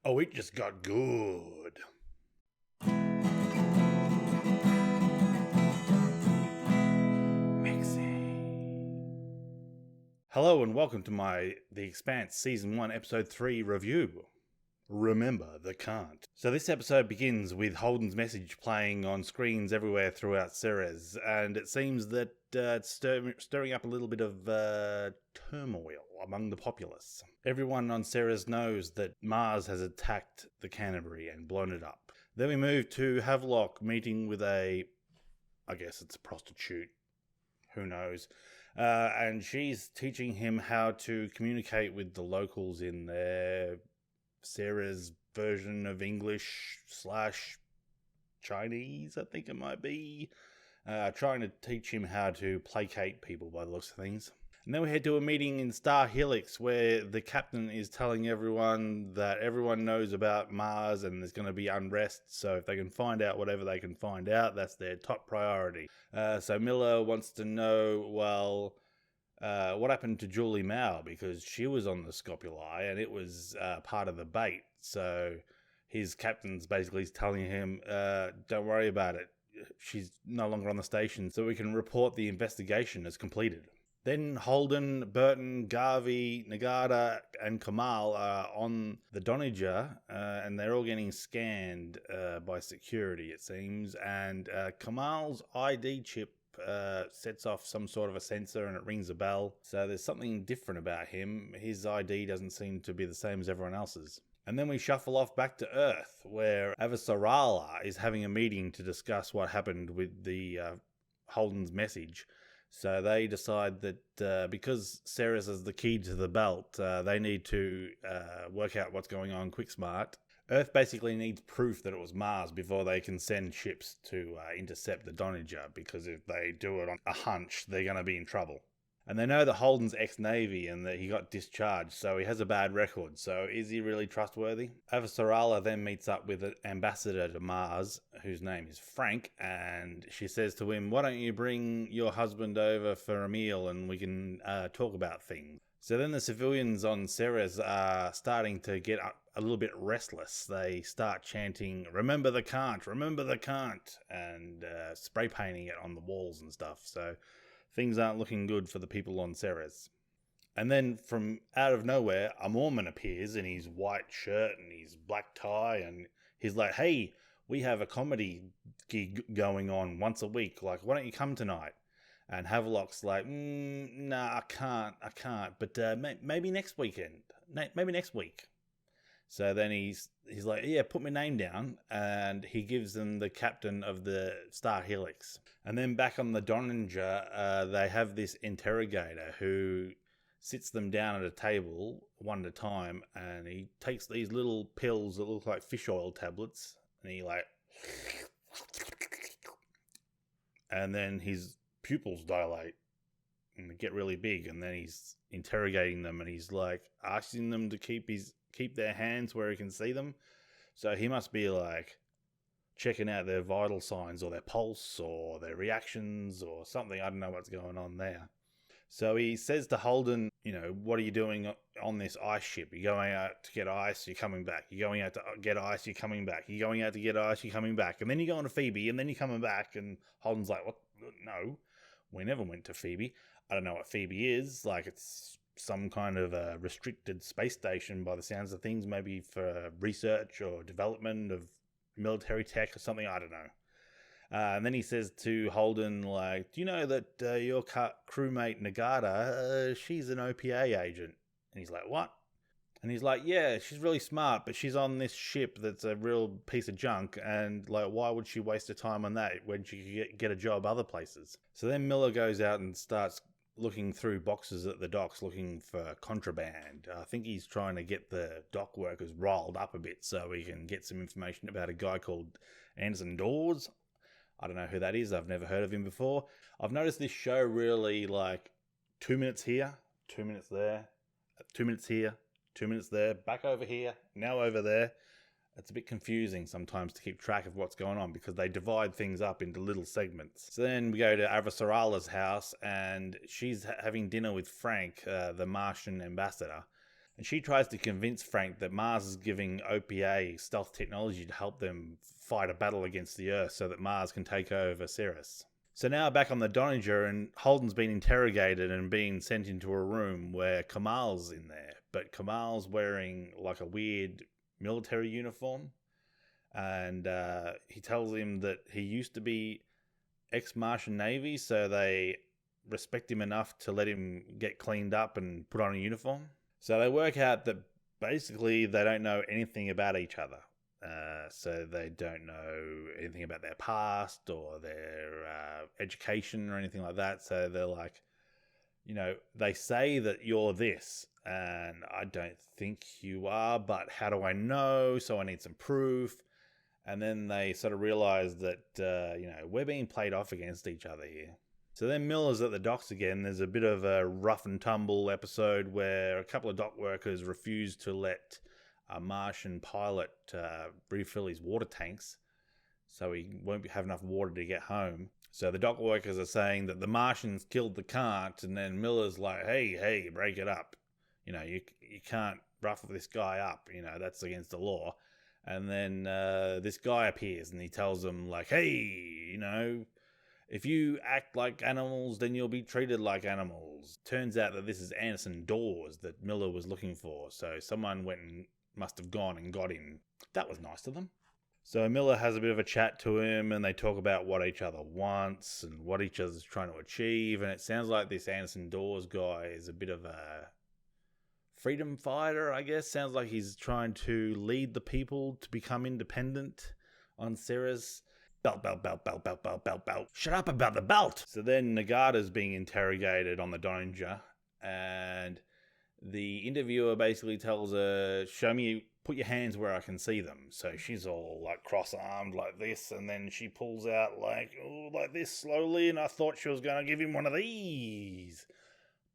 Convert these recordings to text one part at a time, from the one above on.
Oh, it just got good. Hello and welcome to The Expanse Season 1 Episode 3 review. Remember the Cant. So this episode begins with Holden's message playing on screens everywhere throughout Ceres, and it seems that it's stirring up a little bit of turmoil among the populace. Everyone on Ceres knows that Mars has attacked the Canterbury and blown it up. Then we move to Havelock meeting with I guess it's a prostitute, who knows, and she's teaching him how to communicate with the locals in their Ceres version of English/Chinese, I think it might be. Trying to teach him how to placate people by the looks of things. And then we head to a meeting in Star Helix where the captain is telling everyone that everyone knows about Mars and there's going to be unrest. So if they can find out whatever they can find out, that's their top priority. So Miller wants to know, what happened to Julie Mao, because she was on the Scopuli and it was part of the bait. So his captain's basically telling him, don't worry about it. She's no longer on the station, so we can report the investigation as completed. Then Holden, Burton, Garvey, Nagata, and Kamal are on the Donnager, and they're all getting scanned by security, it seems. And Kamal's ID chip sets off some sort of a sensor and it rings a bell. So there's something different about him. His ID doesn't seem to be the same as everyone else's. And then we shuffle off back to Earth, where Avasarala is having a meeting to discuss what happened with the Holden's message. So they decide that because Ceres is the key to the belt, they need to work out what's going on quick smart. Earth basically needs proof that it was Mars before they can send ships to intercept the Donnager, because if they do it on a hunch, they're going to be in trouble. And they know that Holden's ex-Navy and that he got discharged, so he has a bad record. So is he really trustworthy? Avasarala then meets up with an ambassador to Mars, whose name is Franck, and she says to him, why don't you bring your husband over for a meal and we can talk about things. So then the civilians on Ceres are starting to get a little bit restless. They start chanting, remember the Cant, remember the Cant, and spray painting it on the walls and stuff. So things aren't looking good for the people on Ceres. And then from out of nowhere, a Mormon appears in his white shirt and his black tie, and he's like, hey, we have a comedy gig going on once a week. Like, why don't you come tonight? And Havelock's like, nah, I can't, but maybe next weekend, maybe next week. So then he's like, yeah, put my name down, and he gives them the captain of the Star Helix. And then back on the Donnager, they have this interrogator who sits them down at a table one at a time, and he takes these little pills that look like fish oil tablets, and he and then his pupils dilate and they get really big, and then he's interrogating them, and he's like asking them to keep their hands where he can see them. So he must be like checking out their vital signs or their pulse or their reactions or something. I don't know what's going on there. So he says to Holden, what are you doing on this ice ship? You're going out to get ice, you're coming back. You're going out to get ice, you're coming back. You're going out to get ice, you're coming back. And then you're going to Phoebe, and then you're coming back. And Holden's like, what? No, we never went to Phoebe. I don't know what Phoebe is. Like, it's some kind of a restricted space station by the sounds of things, maybe for research or development of military tech or something. I don't know. And then he says to Holden, like, do you know that your crewmate Nagata, she's an OPA agent? And he's like, what? And he's like, yeah, she's really smart, but she's on this ship that's a real piece of junk, and like, why would she waste her time on that when she could get a job other places? So then Miller goes out and starts looking through boxes at the docks looking for contraband. I think he's trying to get the dock workers riled up a bit so he can get some information about a guy called Anderson Dawes. I don't know who that is. I've never heard of him before. I've noticed this show really like 2 minutes here, 2 minutes there, 2 minutes here, 2 minutes there, back over here, now over there. It's a bit confusing sometimes to keep track of what's going on because they divide things up into little segments. So then we go to Avasarala's house, and she's having dinner with Franck, the Martian ambassador. And she tries to convince Franck that Mars is giving OPA stealth technology to help them fight a battle against the Earth so that Mars can take over Ceres. So now back on the Donnager, and Holden's been interrogated and being sent into a room where Kamal's in there. But Kamal's wearing like a weird military uniform. And he tells him that he used to be ex-Martian Navy, so they respect him enough to let him get cleaned up and put on a uniform. So they work out that basically they don't know anything about each other. So they don't know anything about their past or their education or anything like that. So they're like, they say that you're this, and I don't think you are, but how do I know? So I need some proof. And then they sort of realize that, we're being played off against each other here. So then Miller's at the docks again. There's a bit of a rough and tumble episode where a couple of dock workers refuse to let a Martian pilot refill his water tanks, so he won't have enough water to get home. So the dock workers are saying that the Martians killed the Cant, and then Miller's like, hey, break it up. You can't rough this guy up. That's against the law. And then this guy appears and he tells them, like, hey, if you act like animals, then you'll be treated like animals. Turns out that this is Anderson Dawes that Miller was looking for. So someone went and must have gone and got him. That was nice of them. So Miller has a bit of a chat to him, and they talk about what each other wants and what each other's trying to achieve. And it sounds like this Anderson Dawes guy is a bit of a freedom fighter, I guess. Sounds like he's trying to lead the people to become independent on Ceres. Belt. Shut up about the belt! So then Nagata's being interrogated on the Donnager, and the interviewer basically tells her, put your hands where I can see them. So she's all like cross-armed like this, and then she pulls out like this slowly, and I thought she was going to give him one of these.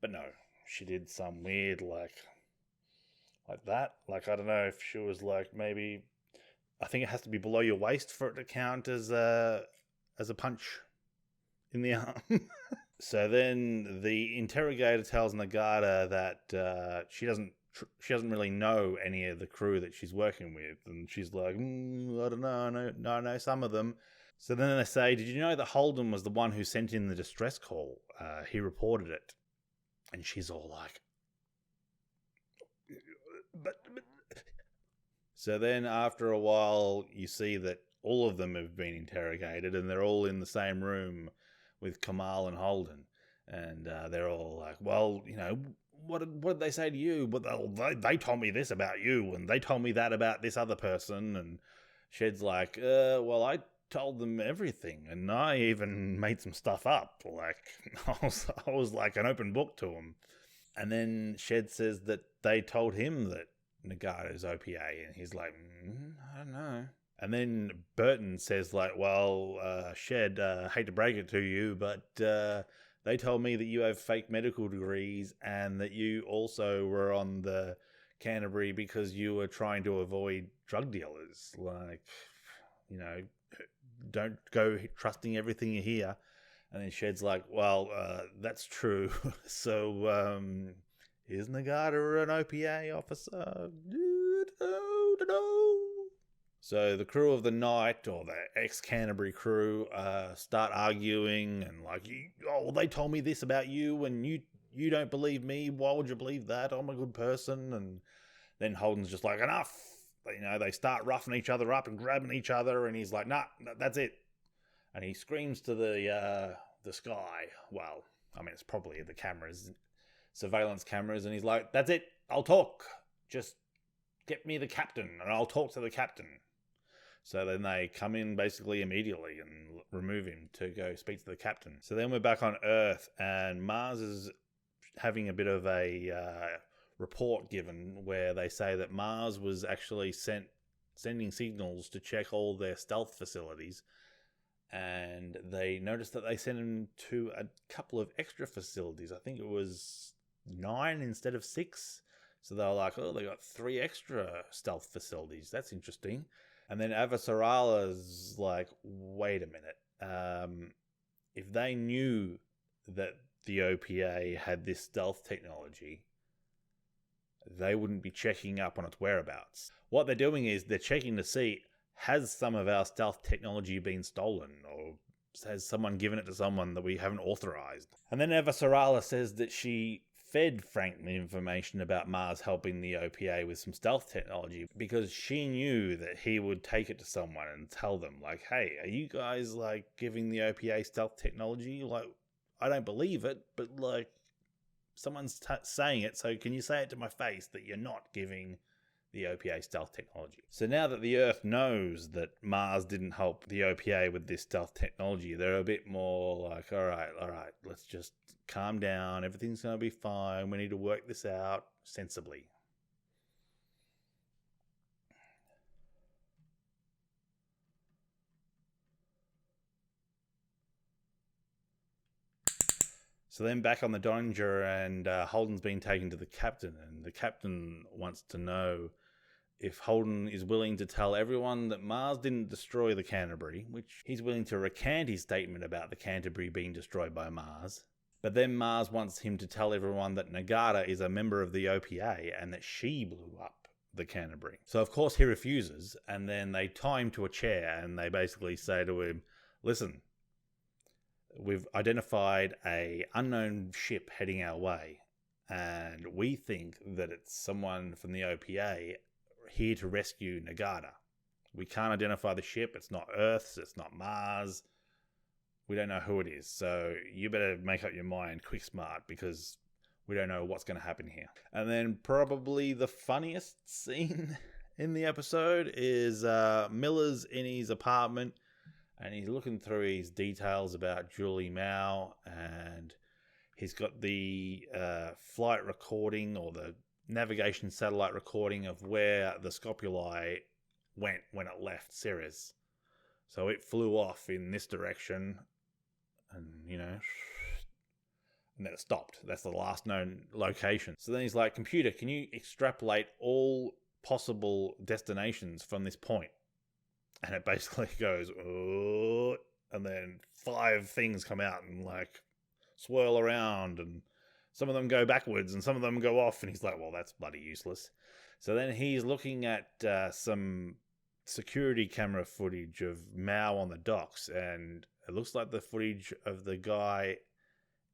But no, she did some weird like that. Like, I don't know if she was like, maybe, I think it has to be below your waist for it to count as a punch in the arm. So then the interrogator tells Nagata that she doesn't really know any of the crew that she's working with, and she's like, I don't know, I know some of them. So then they say, did you know that Holden was the one who sent in the distress call? He reported it. And she's all like, but. So then after a while, you see that all of them have been interrogated, and they're all in the same room with Kamal and Holden. And they're all like, well, what did they say to you? Well, they told me this about you, and they told me that about this other person. And Shed's like, well, I told them everything, and I even made some stuff up. Like, I was like an open book to them. And then Shed says that they told him that Nagata's OPA, and he's like, I don't know. And then Burton says like, well, Shed, hate to break it to you, but they told me that you have fake medical degrees and that you also were on the Canterbury because you were trying to avoid drug dealers. Like, don't go trusting everything you hear. And then Shed's like, well, that's true. So, is Nagata an OPA officer? So the crew of the night, or the ex-Canterbury crew, start arguing and like, they told me this about you and you don't believe me. Why would you believe that? I'm a good person. And then Holden's just like, enough. They start roughing each other up and grabbing each other, and he's like, nah, that's it. And he screams to the sky. Well, I mean, it's probably the cameras, surveillance cameras, and he's like, that's it, I'll talk. Just get me the captain, and I'll talk to the captain. So then they come in basically immediately and remove him to go speak to the captain. So then we're back on Earth, and Mars is having a bit of a report given where they say that Mars was actually sending signals to check all their stealth facilities. And they noticed that they sent him to a couple of extra facilities. I think it was 9 instead of 6. So they were like, they got 3 extra stealth facilities. That's interesting. And then Avasarala's like, wait a minute. If they knew that the OPA had this stealth technology, they wouldn't be checking up on its whereabouts. What they're doing is they're checking to see, has some of our stealth technology been stolen, or has someone given it to someone that we haven't authorized? And then Avasarala says that she fed Franck the information about Mars helping the OPA with some stealth technology because she knew that he would take it to someone and tell them, like, hey, are you guys, like, giving the OPA stealth technology? Like, I don't believe it, but, like, someone's saying it, so can you say it to my face that you're not giving the OPA stealth technology? So now that the Earth knows that Mars didn't help the OPA with this stealth technology, they're a bit more like, all right, let's just calm down. Everything's going to be fine. We need to work this out sensibly. So then back on the Donnager, and Holden's been taken to the captain, and the captain wants to know if Holden is willing to tell everyone that Mars didn't destroy the Canterbury, which he's willing to recant his statement about the Canterbury being destroyed by Mars. But then Mars wants him to tell everyone that Nagata is a member of the OPA and that she blew up the Canterbury. So of course he refuses, and then they tie him to a chair and they basically say to him, listen, we've identified an unknown ship heading our way, and we think that it's someone from the OPA here to rescue Nagata. We can't identify the ship. It's not Earth's. It's not Mars. We don't know who it is. So you better make up your mind quick smart, because we don't know what's going to happen here. And then probably the funniest scene in the episode is Miller's in his apartment, and he's looking through his details about Julie Mao, and he's got the flight recording, or the navigation satellite recording of where the Scopuli went when it left Ceres. So it flew off in this direction, and, you know, and then it stopped. That's the last known location. So then he's like, computer, can you extrapolate all possible destinations from this point? And it basically goes, oh, and then 5 things come out and, like, swirl around, and some of them go backwards and some of them go off. And he's like, well, that's bloody useless. So then he's looking at some security camera footage of Mao on the docks, and it looks like the footage of the guy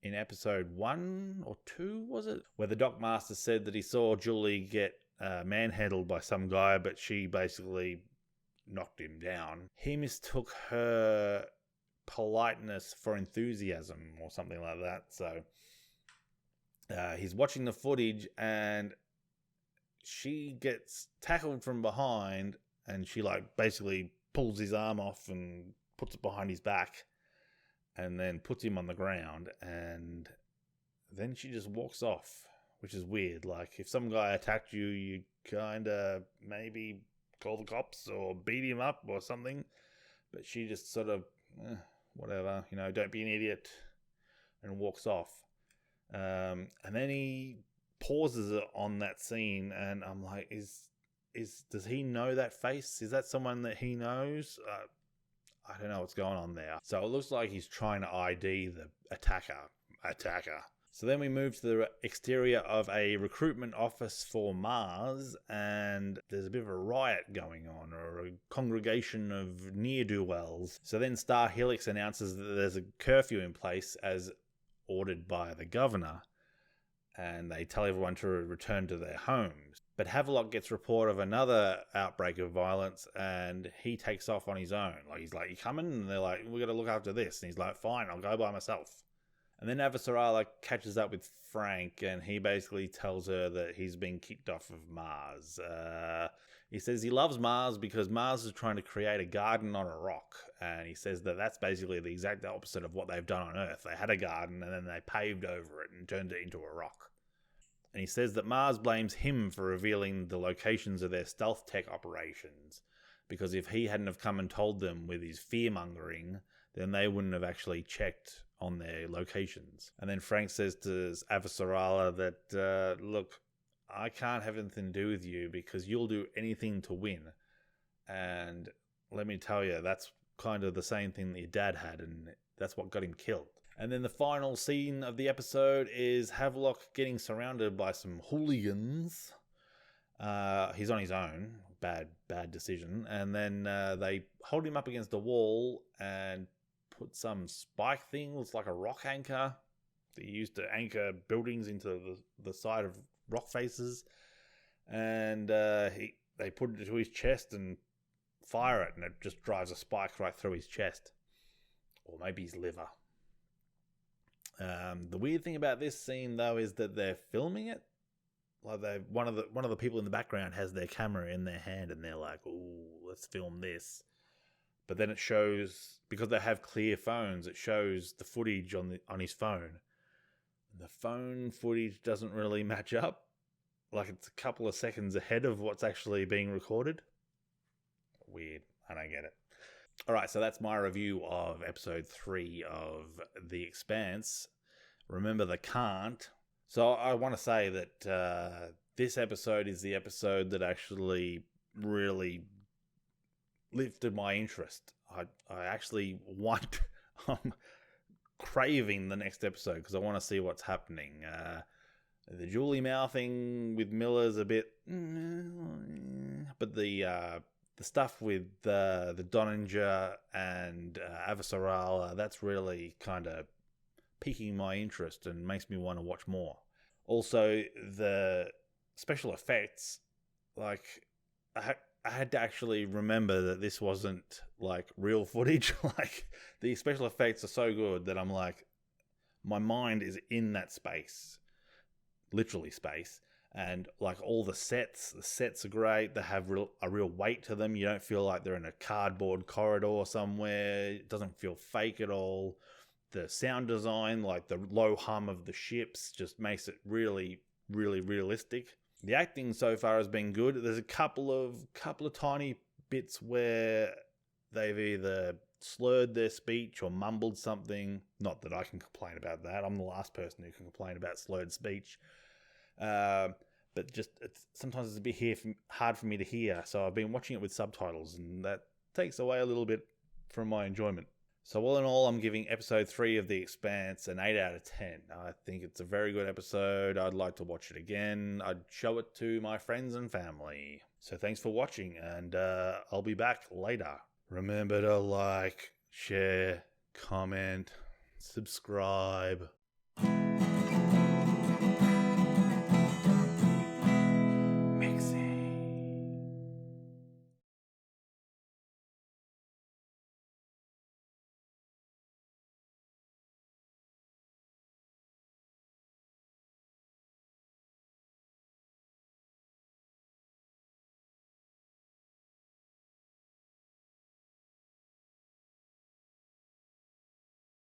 in episode 1 or 2, was it? Where the dockmaster said that he saw Julie get manhandled by some guy, but she basically knocked him down. He mistook her politeness for enthusiasm or something like that. So he's watching the footage, and she gets tackled from behind, and she, like, basically pulls his arm off and puts it behind his back, and then puts him on the ground, and then she just walks off, which is weird. Like, if some guy attacked you, you kind of maybe call the cops or beat him up or something, but she just sort of, whatever, you know, don't be an idiot, and walks off. And then he pauses on that scene, and I'm like, does he know that face? Is that someone that he knows? I don't know what's going on there. So it looks like he's trying to ID the attacker. So then we move to the exterior of a recruitment office for Mars, and there's a bit of a riot going on, or a congregation of ne'er-do-wells. So then Star Helix announces that there's a curfew in place as ordered by the governor, and they tell everyone to return to their homes. But Havelock gets report of another outbreak of violence, and he takes off on his own. Like, he's like, you coming? And they're like, we got to look after this. And he's like, fine, I'll go by myself. And then Avasarala catches up with Franck, and he basically tells her that he's been kicked off of Mars. He says he loves Mars because Mars is trying to create a garden on a rock. And he says that that's basically the exact opposite of what they've done on Earth. They had a garden, and then they paved over it and turned it into a rock. And he says that Mars blames him for revealing the locations of their stealth tech operations, because if he hadn't have come and told them with his fear-mongering, then they wouldn't have actually checked on their locations. And then Franck says to Avasarala that, look, I can't have anything to do with you because you'll do anything to win. And let me tell you, that's kind of the same thing that your dad had, and that's what got him killed. And then the final scene of the episode is Havelock getting surrounded by some hooligans. He's on his own. Bad decision. And then they hold him up against a wall and put some spike thing. Looks like a rock anchor. They used to anchor buildings into the side of rock faces. And they put it to his chest and fire it. And it just drives a spike right through his chest. Or maybe his liver. The weird thing about this scene, though, is that they're filming it. Like one of the people in the background has their camera in their hand, and they're like, "Ooh, let's film this." But then it shows, because they have clear phones, it shows the footage on his phone. The phone footage doesn't really match up. Like, it's a couple of seconds ahead of what's actually being recorded. Weird. I don't get it. Alright, so that's my review of episode 3 of The Expanse. Remember the Cant. So I want to say that this episode is the episode that actually really lifted my interest. I actually want... I'm craving the next episode because I want to see what's happening. The Julie Mao thing with Miller's a bit... But the stuff with the Donnager and Avasarala, that's really kind of piquing my interest and makes me want to watch more. Also, the special effects, like, I had to actually remember that this wasn't, like, real footage. Like, the special effects are so good that I'm like, my mind is in that space. Literally space. And, like, all the sets are great. They have a real weight to them. You don't feel like they're in a cardboard corridor somewhere. It doesn't feel fake at all. The sound design, like the low hum of the ships, just makes it really, really realistic. The acting so far has been good. There's a couple of tiny bits where they've either slurred their speech or mumbled something. Not that I can complain about that. I'm the last person who can complain about slurred speech. But just sometimes it's a bit hard for me to hear. So I've been watching it with subtitles, and that takes away a little bit from my enjoyment. So all in all, I'm giving episode 3 of The Expanse an 8 out of 10. I think it's a very good episode. I'd like to watch it again. I'd show it to my friends and family. So thanks for watching, and I'll be back later. Remember to like, share, comment, subscribe.